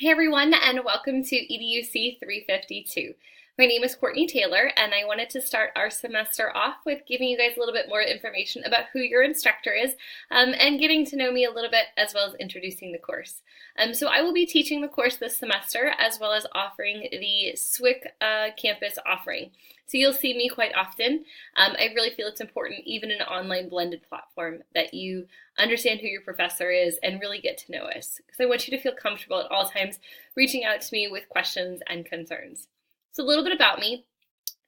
Hey everyone, and welcome to EDUC 352. My name is Courtney Taylor, and I wanted to start our semester off with giving you guys a little bit more information about who your instructor is and getting to know me a little bit as well as introducing the course. So I will be teaching the course this semester as well as offering the SWIC campus offering. So you'll see me quite often. I really feel it's important, even in an online blended platform, that you understand who your professor is and really get to know us, because I want you to feel comfortable at all times reaching out to me with questions and concerns. So a little bit about me.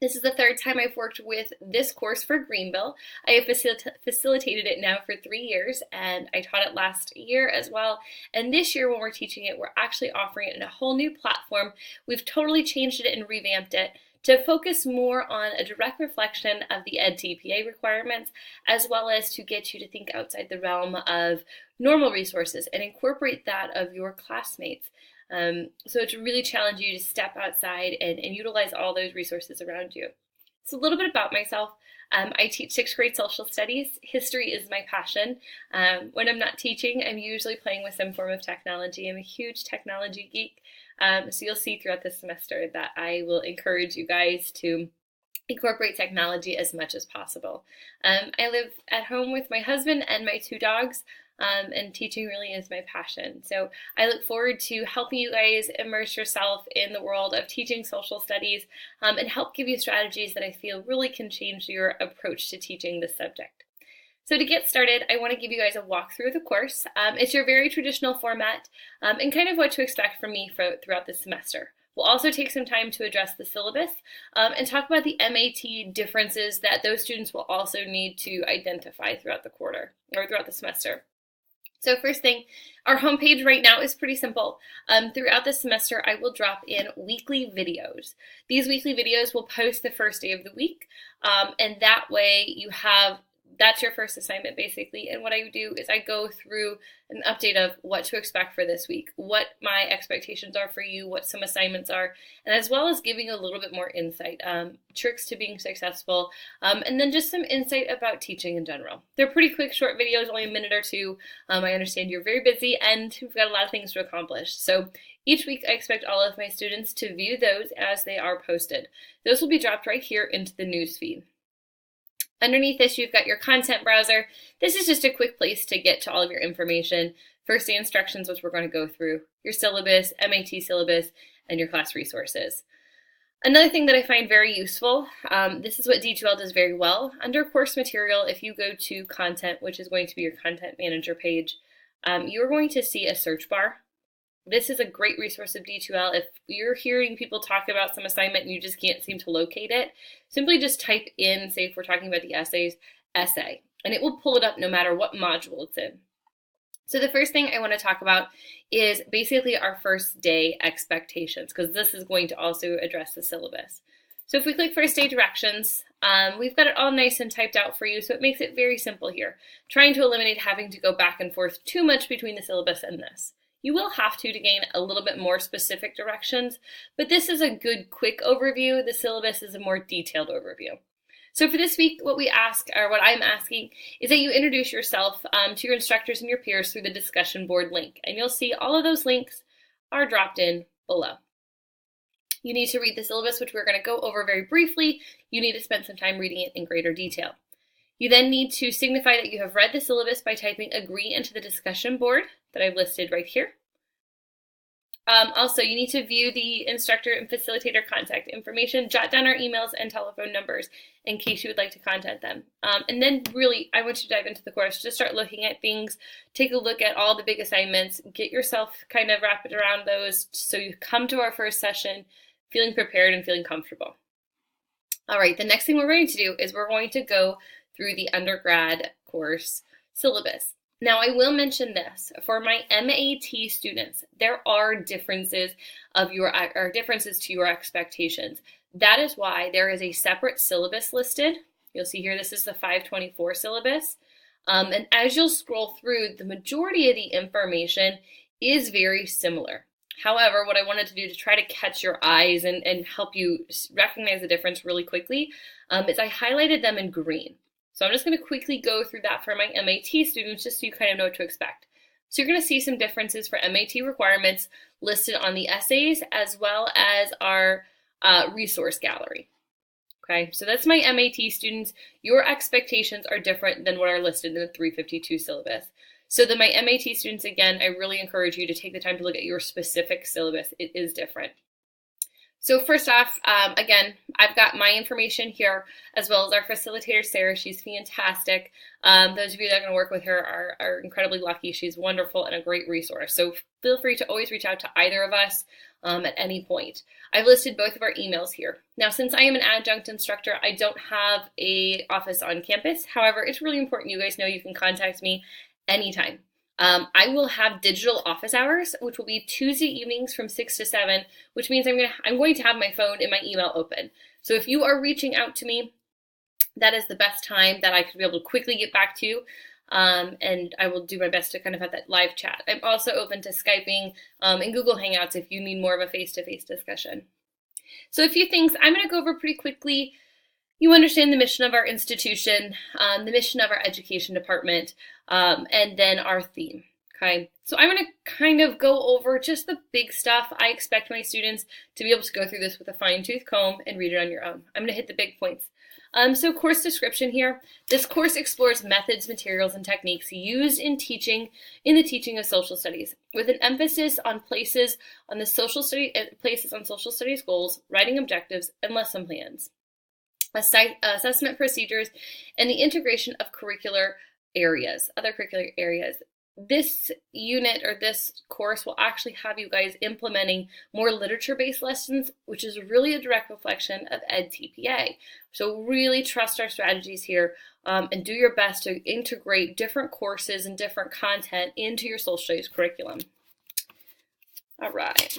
This is the third time I've worked with this course for Greenville. I have facilitated it now for 3 years, and I taught it last year as well. And this year when we're teaching it, we're actually offering it in a whole new platform. We've totally changed it and revamped it to focus more on a direct reflection of the EdTPA requirements, as well as to get you to think outside the realm of normal resources and incorporate that of your classmates. So to really challenge you to step outside and utilize all those resources around you. So a little bit about myself. I teach 6th grade social studies. History is my passion. When I'm not teaching, I'm usually playing with some form of technology. I'm a huge technology geek. So you'll see throughout this semester that I will encourage you guys to incorporate technology as much as possible. I live at home with my husband and my 2 dogs. And teaching really is my passion. So I look forward to helping you guys immerse yourself in the world of teaching social studies and help give you strategies that I feel really can change your approach to teaching this subject. So to get started, I want to give you guys a walkthrough of the course. It's your very traditional format and kind of what to expect from me throughout the semester. We'll also take some time to address the syllabus and talk about the MAT differences that those students will also need to identify throughout the quarter or throughout the semester. So first thing, our homepage right now is pretty simple. Throughout the semester, I will drop in weekly videos. These weekly videos will post the first day of the week, and that way that's your first assignment basically. And what I do is I go through an update of what to expect for this week, what my expectations are for you, what some assignments are, and as well as giving a little bit more insight, tricks to being successful, and then just some insight about teaching in general. They're pretty quick, short videos, only a minute or two. I understand you're very busy and we've got a lot of things to accomplish. So each week I expect all of my students to view those as they are posted. Those will be dropped right here into the news feed. Underneath this, you've got your content browser. This is just a quick place to get to all of your information. First day instructions, which we're going to go through, your syllabus, MAT syllabus, and your class resources. Another thing that I find very useful, this is what D2L does very well. Under course material, if you go to content, which is going to be your content manager page, you're going to see a search bar. This is a great resource of D2L. If you're hearing people talk about some assignment and you just can't seem to locate it, simply just type in, say if we're talking about the essays, essay, and it will pull it up no matter what module it's in. So the first thing I want to talk about is basically our first day expectations, because this is going to also address the syllabus. So if we click first day directions, we've got it all nice and typed out for you, so it makes it very simple here, trying to eliminate having to go back and forth too much between the syllabus and this. You will have to gain a little bit more specific directions, but this is a good quick overview. The syllabus is a more detailed overview. So for this week, what I'm asking is that you introduce yourself to your instructors and your peers through the discussion board link, and you'll see all of those links are dropped in below. You need to read the syllabus, which we're going to go over very briefly. You need to spend some time reading it in greater detail. You then need to signify that you have read the syllabus by typing agree into the discussion board that I've listed right here. Also, you need to view the instructor and facilitator contact information, jot down our emails and telephone numbers in case you would like to contact them. And then really, I want you to dive into the course, just start looking at things, take a look at all the big assignments, get yourself kind of wrapped around those so you come to our first session feeling prepared and feeling comfortable. All right, the next thing we're going to do is we're going to go through the undergrad course syllabus. Now, I will mention this, for my MAT students, there are differences to your expectations. That is why there is a separate syllabus listed. You'll see here, this is the 524 syllabus. And as you'll scroll through, the majority of the information is very similar. However, what I wanted to do to try to catch your eyes and help you recognize the difference really quickly is I highlighted them in green. So I'm just going to quickly go through that for my MAT students just so you kind of know what to expect. So you're going to see some differences for MAT requirements listed on the essays as well as our resource gallery. Okay, so that's my MAT students. Your expectations are different than what are listed in the 352 syllabus. So my MAT students, again, I really encourage you to take the time to look at your specific syllabus. It is different. So first off, again, I've got my information here as well as our facilitator, Sarah. She's fantastic. Those of you that are going to work with her are incredibly lucky. She's wonderful and a great resource. So feel free to always reach out to either of us at any point. I've listed both of our emails here. Now, since I am an adjunct instructor, I don't have an office on campus. However, it's really important you guys know you can contact me anytime. I will have digital office hours, which will be Tuesday evenings from 6 to 7, which means I'm going to have my phone and my email open. So if you are reaching out to me, that is the best time that I could be able to quickly get back to you. And I will do my best to kind of have that live chat. I'm also open to Skyping and Google Hangouts if you need more of a face-to-face discussion. So a few things I'm going to go over pretty quickly. You understand the mission of our institution, the mission of our education department, and then our theme, okay? So I'm going to kind of go over just the big stuff. I expect my students to be able to go through this with a fine-tooth comb and read it on your own. I'm going to hit the big points. So course description here. This course explores methods, materials, and techniques used in the teaching of social studies, with an emphasis on places on social studies goals, writing objectives, and lesson plans, assessment procedures, and the integration of other curricular areas. This unit or this course will actually have you guys implementing more literature-based lessons, which is really a direct reflection of EdTPA. So really trust our strategies here and do your best to integrate different courses and different content into your social studies curriculum. All right.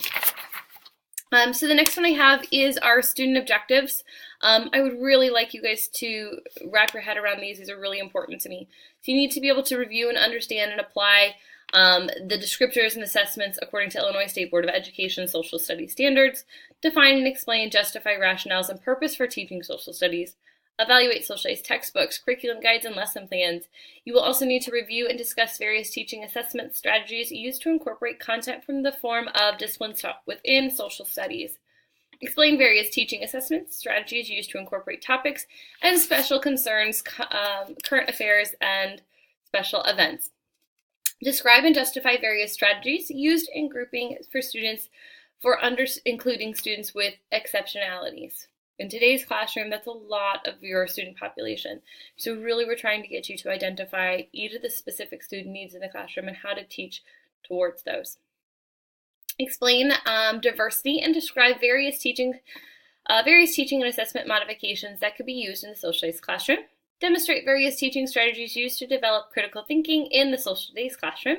So the next one I have is our student objectives. I would really like you guys to wrap your head around these. These are really important to me. So you need to be able to review and understand and apply the descriptors and assessments according to Illinois State Board of Education social studies standards, define and explain, justify rationales and purpose for teaching social studies, evaluate social studies textbooks, curriculum guides, and lesson plans. You will also need to review and discuss various teaching assessment strategies used to incorporate content from the form of disciplines taught within social studies. Explain various teaching assessment strategies used to incorporate topics and special concerns, current affairs, and special events. Describe and justify various strategies used in grouping for students including students with exceptionalities. In today's classroom, that's a lot of your student population. So really we're trying to get you to identify each of the specific student needs in the classroom and how to teach towards those. Explain diversity and describe various teaching and assessment modifications that could be used in the social studies classroom. Demonstrate various teaching strategies used to develop critical thinking in the social studies classroom.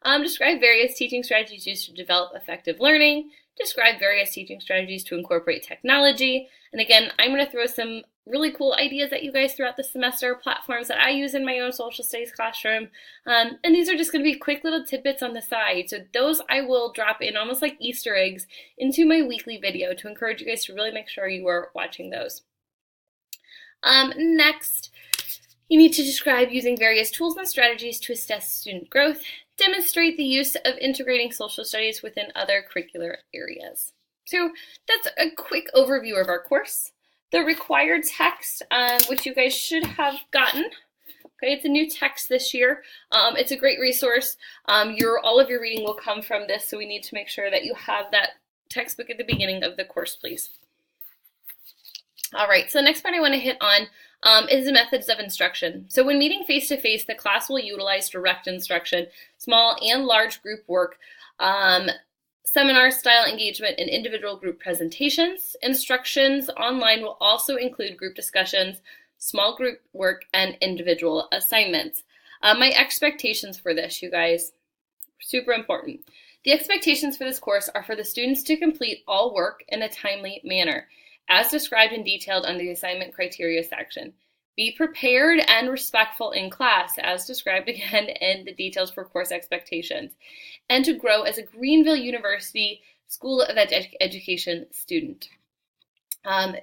Describe various teaching strategies used to develop effective learning. Describe various teaching strategies to incorporate technology. And again, I'm going to throw some really cool ideas at you guys throughout the semester, platforms that I use in my own social studies classroom. And these are just going to be quick little tidbits on the side. So those I will drop in almost like Easter eggs into my weekly video to encourage you guys to really make sure you are watching those. Next, you need to describe using various tools and strategies to assess student growth. Demonstrate the use of integrating social studies within other curricular areas. So that's a quick overview of our course. The required text, which you guys should have gotten. Okay, it's a new text this year. It's a great resource. All of your reading will come from this, so we need to make sure that you have that textbook at the beginning of the course, please. All right, so the next part I want to hit on is the methods of instruction. So when meeting face-to-face, the class will utilize direct instruction, small and large group work, seminar-style engagement, and individual group presentations. Instructions online will also include group discussions, small group work, and individual assignments. My expectations for this, you guys, super important. The expectations for this course are for the students to complete all work in a timely manner, as described and detailed under the assignment criteria section. Be prepared and respectful in class, as described again in the details for course expectations, and to grow as a Greenville University School of Education student.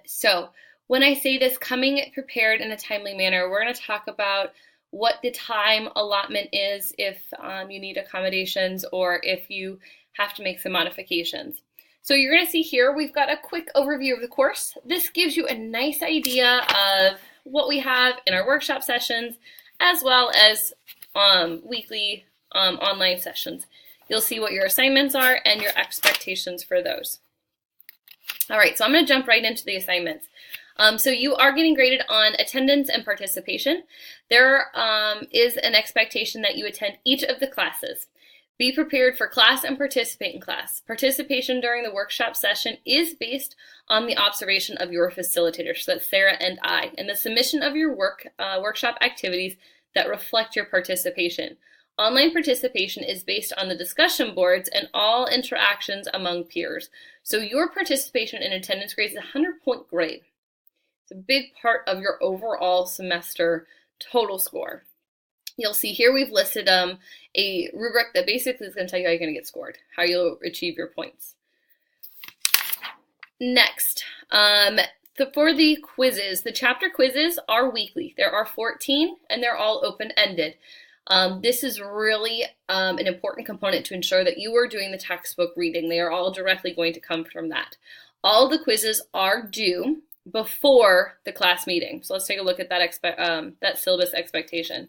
So when I say this, coming prepared in a timely manner, we're going to talk about what the time allotment is if you need accommodations or if you have to make some modifications. So you're going to see here we've got a quick overview of the course. This gives you a nice idea of what we have in our workshop sessions as well as weekly online sessions. You'll see what your assignments are and your expectations for those. All right, so I'm going to jump right into the assignments. So you are getting graded on attendance and participation. There is an expectation that you attend each of the classes. Be prepared for class and participate in class. Participation during the workshop session is based on the observation of your facilitator, so that's Sarah and I, and the submission of your workshop activities that reflect your participation. Online participation is based on the discussion boards and all interactions among peers. So your participation in attendance grades is a 100-point grade. It's a big part of your overall semester total score. You'll see here we've listed a rubric that basically is going to tell you how you're going to get scored, how you'll achieve your points. Next, for the quizzes, the chapter quizzes are weekly. There are 14 and they're all open-ended. This is really an important component to ensure that you are doing the textbook reading. They are all directly going to come from that. All the quizzes are due before the class meeting. So let's take a look at that syllabus expectation.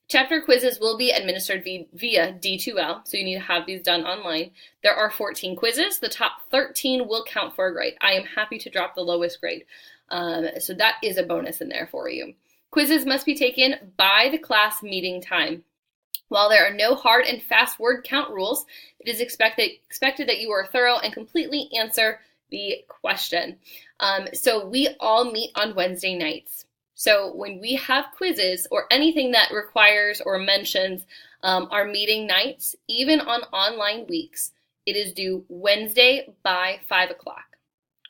Chapter quizzes will be administered via D2L, so you need to have these done online. There are 14 quizzes. The top 13 will count for a grade. I am happy to drop the lowest grade, so that is a bonus in there for you. Quizzes must be taken by the class meeting time. While there are no hard and fast word count rules, it is expected that you are thorough and completely answer the question. So we all meet on Wednesday nights. So when we have quizzes or anything that requires or mentions our meeting nights, even on online weeks, it is due Wednesday by 5 o'clock.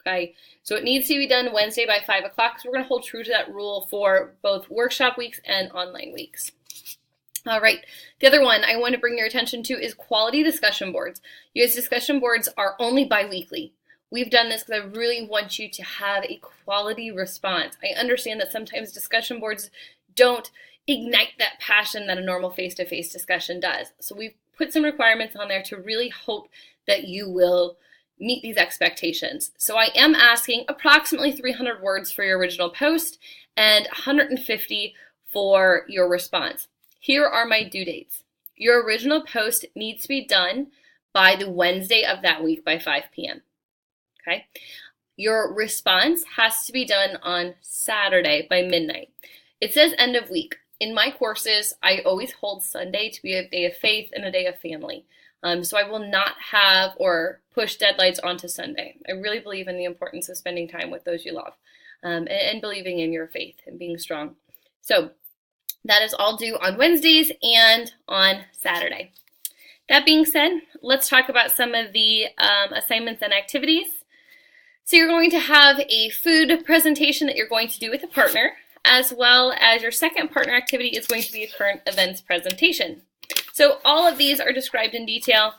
Okay, so it needs to be done Wednesday by 5 o'clock. So we're going to hold true to that rule for both workshop weeks and online weeks. All right, the other one I want to bring your attention to is quality discussion boards. You guys, discussion boards are only bi-weekly. We've done this because I really want you to have a quality response. I understand that sometimes discussion boards don't ignite that passion that a normal face-to-face discussion does. So we've put some requirements on there to really hope that you will meet these expectations. So I am asking approximately 300 words for your original post and 150 for your response. Here are my due dates. Your original post needs to be done by the Wednesday of that week by 5 p.m. Okay. Your response has to be done on Saturday by midnight. It says end of week. In my courses, I always hold Sunday to be a day of faith and a day of family. So I will not have or push deadlines onto Sunday. I really believe in the importance of spending time with those you love and believing in your faith and being strong. So that is all due on Wednesdays and on Saturday. That being said, let's talk about some of the assignments and activities. So you're going to have a food presentation that you're going to do with a partner, as well as your second partner activity is going to be a current events presentation. So all of these are described in detail.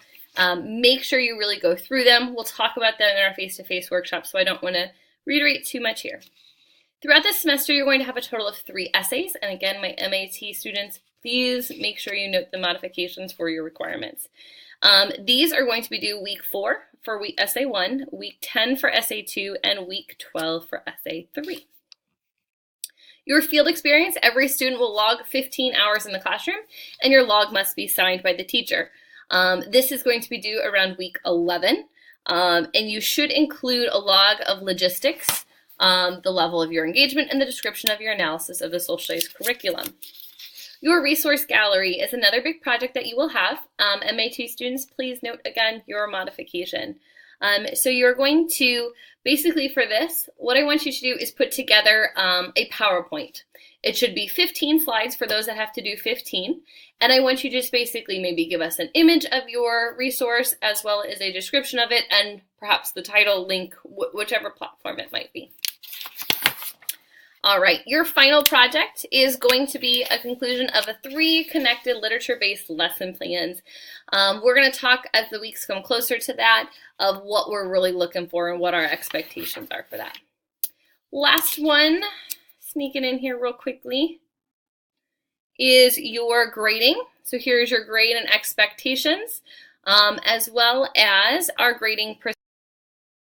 Make sure you really go through them. We'll talk about them in our face-to-face workshop, so I don't want to reiterate too much here. Throughout this semester, you're going to have a total of 3 essays. And again, my MAT students, please make sure you note the modifications for your requirements. These are going to be due week 4 for essay 1, week 10 for essay 2, and week 12 for essay 3. Your field experience, every student will log 15 hours in the classroom, and your log must be signed by the teacher. This is going to be due around week 11, and you should include a log of logistics, the level of your engagement, and the description of your analysis of the social studies curriculum. Your resource gallery is another big project that you will have. MAT students, please note again your modification. So you're going to, basically for this, what I want you to do is put together a PowerPoint. It should be 15 slides for those that have to do 15. And I want you to just basically maybe give us an image of your resource as well as a description of it and perhaps the title, link, whichever platform it might be. All right, your final project is going to be a conclusion of 3 connected literature-based lesson plans. We're going to talk as the weeks come closer to that of what we're really looking for and what our expectations are for that. Last one, sneaking in here real quickly, is your grading. So here's your grade and expectations, as well as our grading procedure.